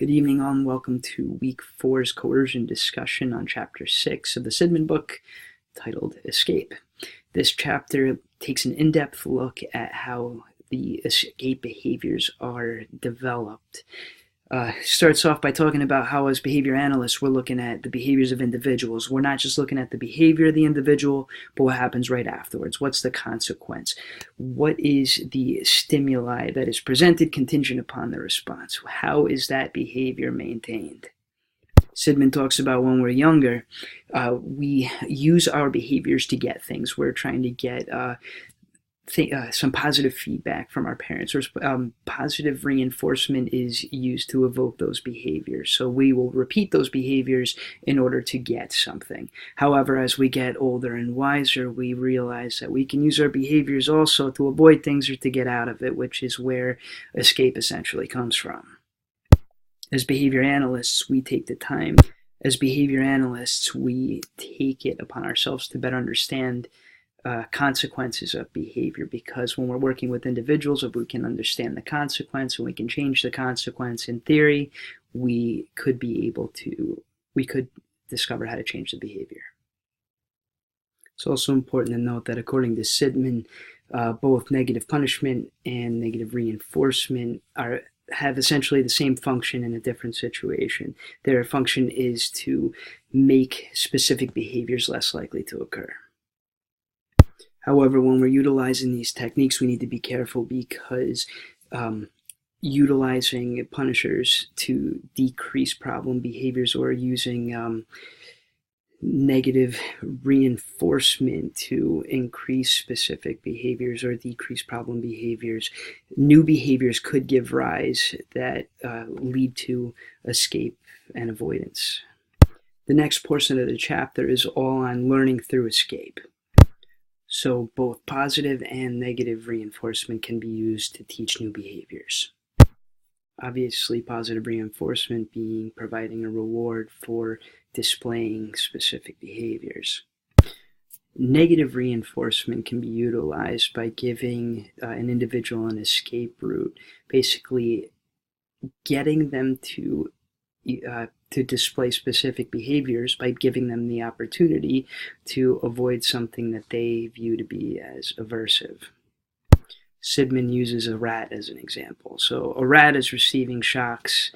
Good evening, all, and welcome to Week 4's coercion discussion on Chapter 6 of the Sidman book, titled Escape. This chapter takes an in-depth look at how the escape behaviors are developed. Starts off by talking about how, as behavior analysts, we're looking at the behaviors of individuals. We're not just looking at the behavior of the individual, but what happens right afterwards. What's the consequence? What is the stimuli that is presented contingent upon the response? How is that behavior maintained? Sidman talks about when we're younger, we use our behaviors to get things. We're trying to get some positive feedback from our parents, or positive reinforcement is used to evoke those behaviors. So we will repeat those behaviors in order to get something. However, as we get older and wiser, we realize that we can use our behaviors also to avoid things or to get out of it, which is where escape essentially comes from. As behavior analysts, we take the time. As behavior analysts, we take it upon ourselves to better understand consequences of behavior, because when we're working with individuals, if we can understand the consequence and we can change the consequence, in theory, we could discover how to change the behavior. It's also important to note that according to Sidman, both negative punishment and negative reinforcement have essentially the same function in a different situation. Their function is to make specific behaviors less likely to occur. However, when we're utilizing these techniques, we need to be careful, because utilizing punishers to decrease problem behaviors or using negative reinforcement to increase specific behaviors or decrease problem behaviors, new behaviors could give rise that lead to escape and avoidance. The next portion of the chapter is all on learning through escape. So both positive and negative reinforcement can be used to teach new behaviors. Obviously, positive reinforcement being providing a reward for displaying specific behaviors. Negative reinforcement can be utilized by giving an individual an escape route, basically getting them to display specific behaviors by giving them the opportunity to avoid something that they view to be as aversive. Sidman uses a rat as an example. So a rat is receiving shocks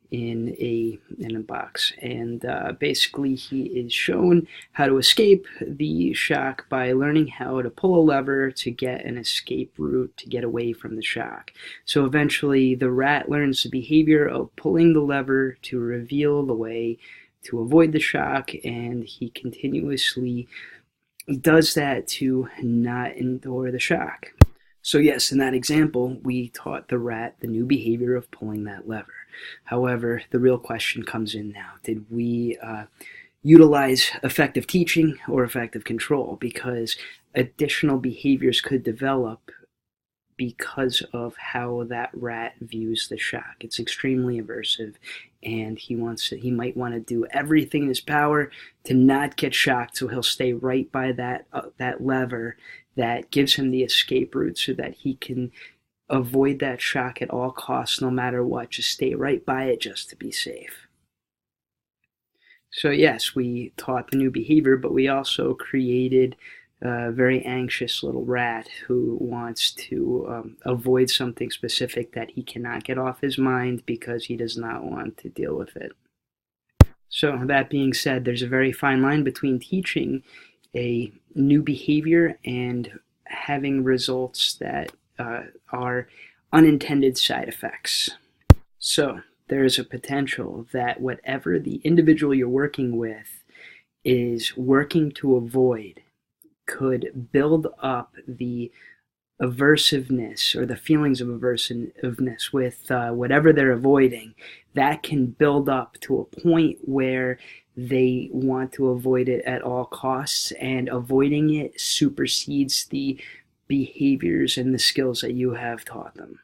in a box, and basically he is shown how to escape the shock by learning how to pull a lever to get an escape route to get away from the shock. So eventually the rat learns the behavior of pulling the lever to reveal the way to avoid the shock, and he continuously does that to not endure the shock. So yes, in that example, we taught the rat the new behavior of pulling that lever. However, the real question comes in now. Did we utilize effective teaching or effective control? Because additional behaviors could develop because of how that rat views the shock. It's extremely aversive, and he might want to do everything in his power to not get shocked, so he'll stay right by that lever that gives him the escape route so that he can avoid that shock at all costs, no matter what. Just stay right by it just to be safe. So yes, we taught the new behavior, but we also created a very anxious little rat who wants to avoid something specific that he cannot get off his mind because he does not want to deal with it. So that being said, there's a very fine line between teaching a new behavior and having results that are unintended side effects. So there is a potential that whatever the individual you're working with is working to avoid could build up the aversiveness or the feelings of aversiveness with whatever they're avoiding. That can build up to a point where they want to avoid it at all costs, and avoiding it supersedes the behaviors and the skills that you have taught them.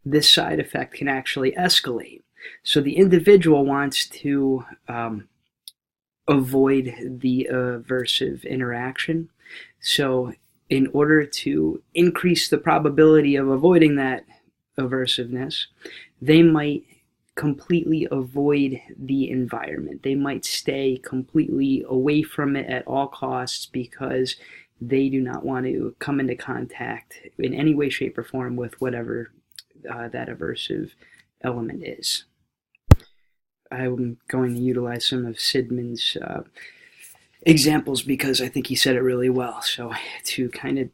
This side effect can actually escalate. So the individual wants to avoid the aversive interaction. So in order to increase the probability of avoiding that aversiveness, they might completely avoid the environment. They might stay completely away from it at all costs because they do not want to come into contact in any way, shape, or form with whatever that aversive element is. I'm going to utilize some of Sidman's examples because I think he said it really well. So to kind of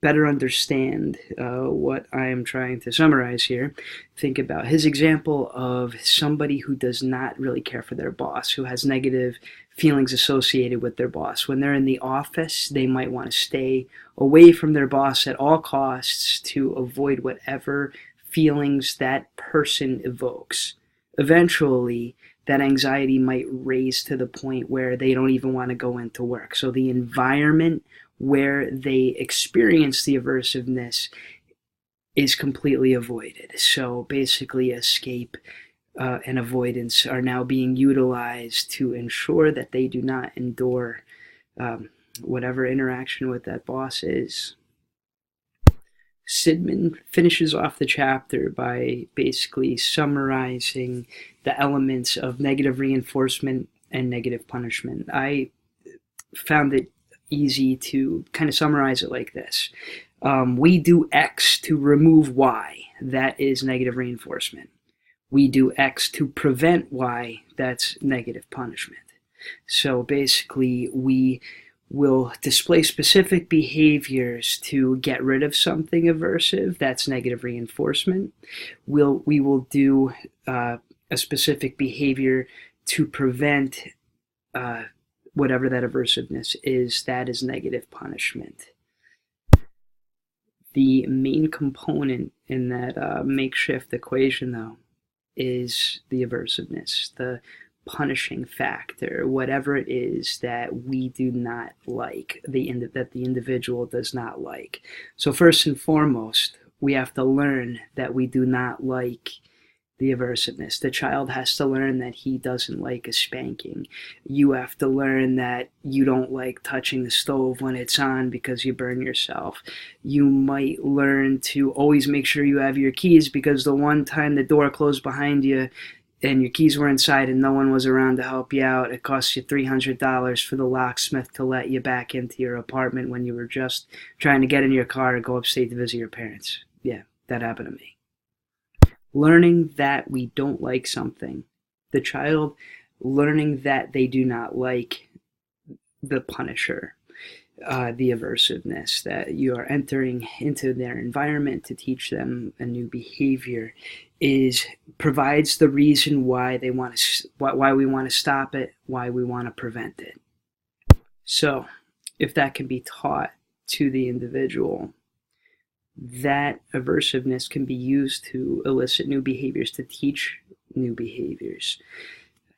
better understand what I am trying to summarize here, think about his example of somebody who does not really care for their boss, who has negative feelings associated with their boss. When they're in the office, they might want to stay away from their boss at all costs to avoid whatever feelings that person evokes. Eventually, that anxiety might raise to the point where they don't even want to go into work. So the environment where they experience the aversiveness is completely avoided. So basically, escape and avoidance are now being utilized to ensure that they do not endure whatever interaction with that boss is. Sidman finishes off the chapter by basically summarizing the elements of negative reinforcement and negative punishment. I found it easy to kind of summarize it like this. We do X to remove Y. That is negative reinforcement. We do X to prevent Y. That's negative punishment. So basically, we will display specific behaviors to get rid of something aversive. That's negative reinforcement. We will do a specific behavior to prevent whatever that aversiveness is. That is negative punishment. The main component in that makeshift equation, though, is the aversiveness, the punishing factor, whatever it is that we do not like, that the individual does not like. So first and foremost, we have to learn that we do not like the aversiveness. The child has to learn that he doesn't like a spanking. You have to learn that you don't like touching the stove when it's on because you burn yourself. You might learn to always make sure you have your keys because the one time the door closed behind you and your keys were inside and no one was around to help you out, it cost you $300 for the locksmith to let you back into your apartment when you were just trying to get in your car and go upstate to visit your parents. Yeah, that happened to me. Learning that we don't like something. The child learning that they do not like the punisher, the aversiveness, that you are entering into their environment to teach them a new behavior, provides the reason why we want to stop it, why we want to prevent it. So, if that can be taught to the individual, that aversiveness can be used to elicit new behaviors, to teach new behaviors.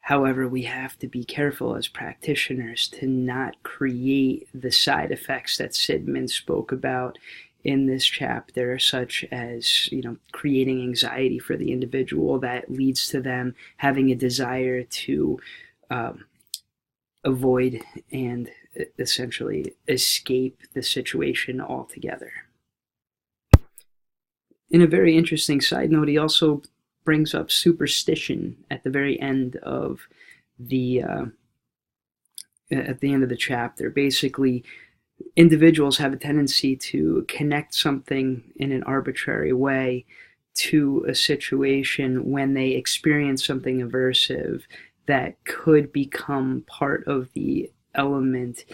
However, we have to be careful as practitioners to not create the side effects that Sidman spoke about in this chapter, such as, creating anxiety for the individual that leads to them having a desire to avoid and essentially escape the situation altogether. In a very interesting side note, he also brings up superstition at the very end of the chapter. Basically, individuals have a tendency to connect something in an arbitrary way to a situation when they experience something aversive that could become part of the element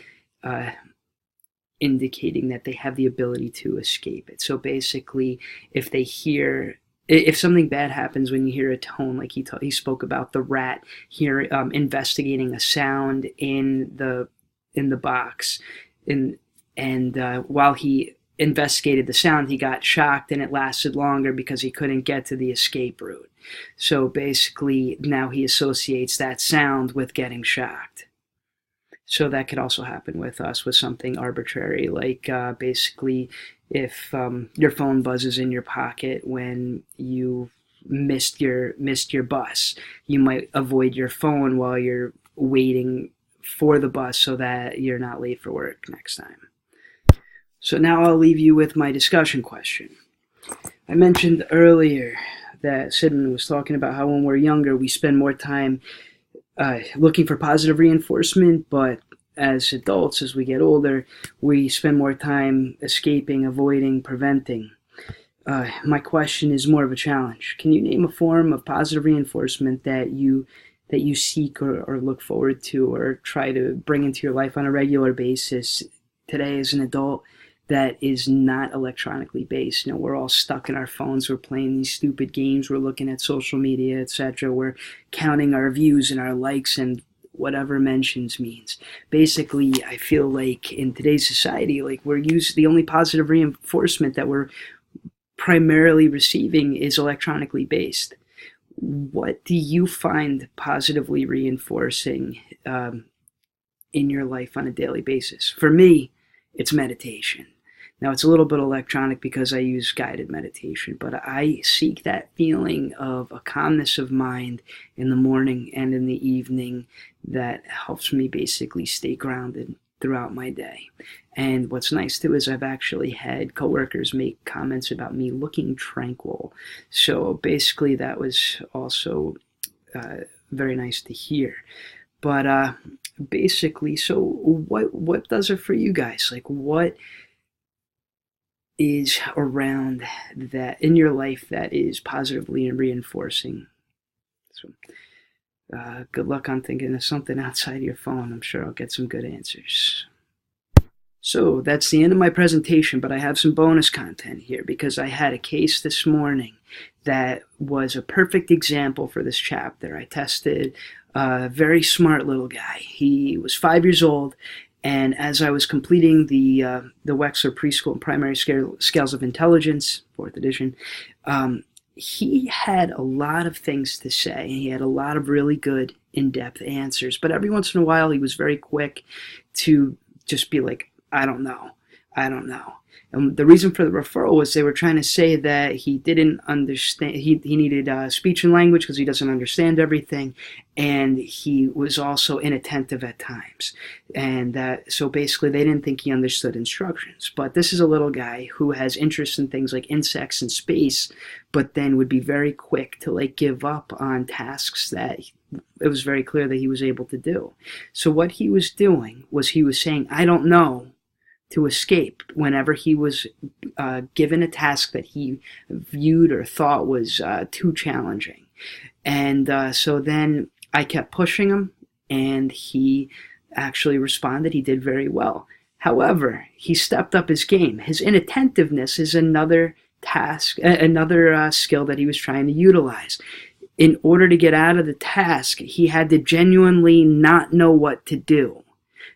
indicating that they have the ability to escape it. So basically, if something bad happens when you hear a tone, like he spoke about the rat here investigating a sound in the box, and while he investigated the sound, he got shocked, and it lasted longer because he couldn't get to the escape route. So basically, now he associates that sound with getting shocked. So that could also happen with us with something arbitrary, like basically if your phone buzzes in your pocket when you missed your bus, you might avoid your phone while you're waiting for the bus so that you're not late for work next time. So now I'll leave you with my discussion question. I mentioned earlier that Sidman was talking about how when we're younger, we spend more time looking for positive reinforcement, but as adults, as we get older, we spend more time escaping, avoiding, preventing. My question is more of a challenge. Can you name a form of positive reinforcement that you seek or look forward to or try to bring into your life on a regular basis today as an adult that is not electronically based? You know, we're all stuck in our phones. We're playing these stupid games. We're looking at social media, etc. We're counting our views and our likes and whatever mentions means. Basically, I feel like in today's society, like the only positive reinforcement that we're primarily receiving is electronically based. What do you find positively reinforcing in your life on a daily basis? For me, it's meditation. Now, it's a little bit electronic because I use guided meditation, but I seek that feeling of a calmness of mind in the morning and in the evening that helps me basically stay grounded throughout my day. And what's nice too is I've actually had coworkers make comments about me looking tranquil. So basically that was also very nice to hear. But basically, so what does it for you guys? Like, what is around that in your life that is positively reinforcing? So good luck on thinking of something outside of your phone. I'm sure I'll get some good answers. So that's the end of my presentation, but I have some bonus content here because I had a case this morning that was a perfect example for this chapter. I tested a very smart little guy. He was 5 years old, and as I was completing the Wechsler Preschool and Primary Scales of Intelligence, 4th edition, he had a lot of things to say. He had a lot of really good in-depth answers, but every once in a while he was very quick to just be like, I don't know. And the reason for the referral was they were trying to say that he didn't understand, he needed speech and language because he doesn't understand everything, and he was also inattentive at times. And so basically they didn't think he understood instructions. But this is a little guy who has interest in things like insects and space, but then would be very quick to like give up on tasks that it was very clear that he was able to do. So what he was doing was he was saying, I don't know, to escape whenever he was given a task that he viewed or thought was too challenging. And so then I kept pushing him, and he actually responded. He did very well. However, he stepped up his game. His inattentiveness is another task, another skill that he was trying to utilize. In order to get out of the task, he had to genuinely not know what to do.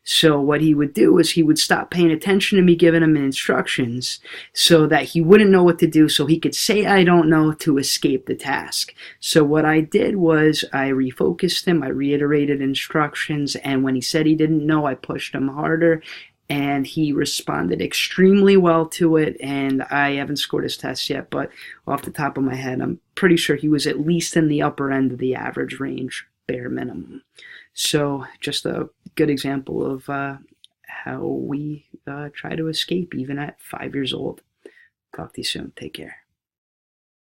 So what he would do is he would stop paying attention to me giving him instructions so that he wouldn't know what to do, so he could say I don't know to escape the task. So what I did was I refocused him, I reiterated instructions, and when he said he didn't know, I pushed him harder, and he responded extremely well to it. And I haven't scored his test yet, but off the top of my head, I'm pretty sure he was at least in the upper end of the average range, bare minimum. So just a good example of how we try to escape even at 5 years old. Talk to you soon. Take care.